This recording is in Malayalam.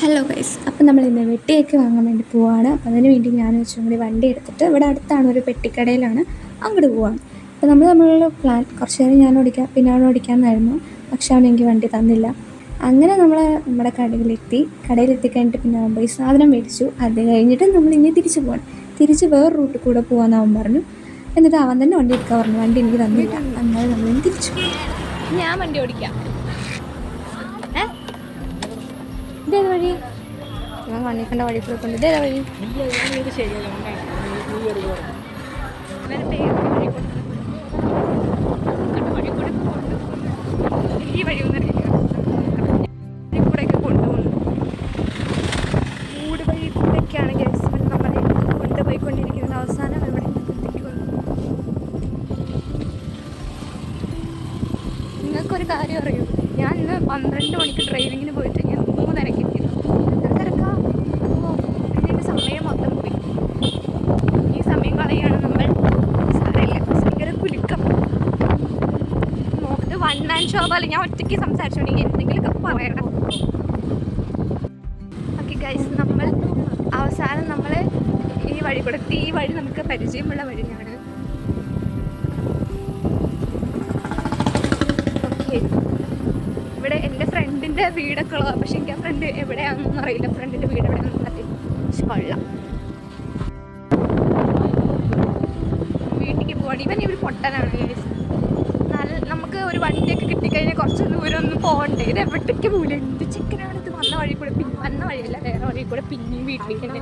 ഹലോ ഗൈസ്, അപ്പം നമ്മൾ ഇന്ന് വെട്ടിയൊക്കെ വാങ്ങാൻ വേണ്ടി പോവാണ്. അപ്പോൾ അതിന് വേണ്ടി ഞാൻ വെച്ചും കൂടി വണ്ടി എടുത്തിട്ട് ഇവിടെ അടുത്താണ് ഒരു പെട്ടിക്കടയിലാണ്, അങ്ങോട്ട് പോവാണ്. അപ്പോൾ നമ്മൾ തമ്മിലുള്ള പ്ലാൻ കുറച്ച് നേരം ഞാൻ ഓടിക്കാം പിന്നെ അവൻ ഓടിക്കാമെന്നായിരുന്നു. പക്ഷെ അവൻ എനിക്ക് വണ്ടി തന്നില്ല. അങ്ങനെ നമ്മൾ നമ്മുടെ കടയിലെത്തി കഴിഞ്ഞിട്ട് പിന്നെ അവൻ പോയി സാധനം മേടിച്ചു. അത് കഴിഞ്ഞിട്ട് നമ്മൾ ഇനി തിരിച്ച് പോകണം. തിരിച്ച് വേറെ റൂട്ടിൽ കൂടെ പോകാമെന്ന് അവൻ പറഞ്ഞു. എന്നിട്ട് അവൻ തന്നെ വണ്ടി എടുക്കാൻ പറഞ്ഞു. വണ്ടി എനിക്ക് തന്നില്ല. അങ്ങനെ നമ്മളിനി തിരിച്ചു. ഞാൻ വണ്ടി ഓടിക്കാം. ഇതേത് വഴി? ഞാൻ കണ്ണിക്കണ്ട വഴി കൂടെ കൊണ്ട് ഇതേതാ വഴി? ഈ വഴി കൂടെയൊക്കെ കൊണ്ടുപോകുന്നു. മൂട് വഴി കൂടെയൊക്കെയാണ് നമ്മളെ കൊണ്ടുപോയിക്കൊണ്ടിരിക്കുന്നത്. അവസാനം ഇവിടെ നിങ്ങൾക്കൊരു കാര്യം അറിയൂ, ഞാൻ ഇന്ന് 12 മണിക്ക് ഡ്രൈവിങ്ങിന് പോയിട്ട് ഞാൻ 3:30 തിരക്കാ. എൻ്റെ സമയം മൊത്തം പോയി. ഈ സമയം കളയാണ് നമ്മൾ. സാരമില്ല, ഭയങ്കര കുലുക്കം. ഇത് വൺ മാൻ ഷോ പോലെ ഞാൻ ഒറ്റയ്ക്ക് സംസാരിച്ചോണ്ടെങ്കിൽ എന്തെങ്കിലുമൊക്കെ പറയണം. ഓക്കെ ഗൈസ്, നമ്മൾ അവസാനം നമ്മൾ ഈ വഴി കൂടെ ഈ വഴി നമുക്ക് പരിചയമുള്ള വഴിയാണ്. ഇവിടെ എൻ്റെ ഫ്രണ്ടിൻ്റെ വീടൊക്കെ ഉള്ളത്, പക്ഷെ എനിക്ക് ആ ഫ്രണ്ട് എവിടെയാണെന്നൊന്നും അറിയില്ല. ഫ്രണ്ടിൻ്റെ വീട് എവിടെയാണെന്ന് അറിയില്ല. പക്ഷെ കൊള്ളാം. വീട്ടിലേക്ക് പോകണം. ഇവൻ ഒരു പൊട്ടനാണ്. നമുക്ക് ഒരു വണ്ടിയൊക്കെ കിട്ടിക്കഴിഞ്ഞാൽ കുറച്ച് ദൂരം ഒന്നും പോകണ്ടേ. ഇത് എവിടേക്ക് പോകില്ല. എന്ത് ചിക്കനാണ് ഇത്? വന്ന വഴി കൂടെ വന്ന വഴിയല്ല, വേറെ വഴി കൂടെ പിന്നെയും വീട്ടിലേക്ക് തന്നെ.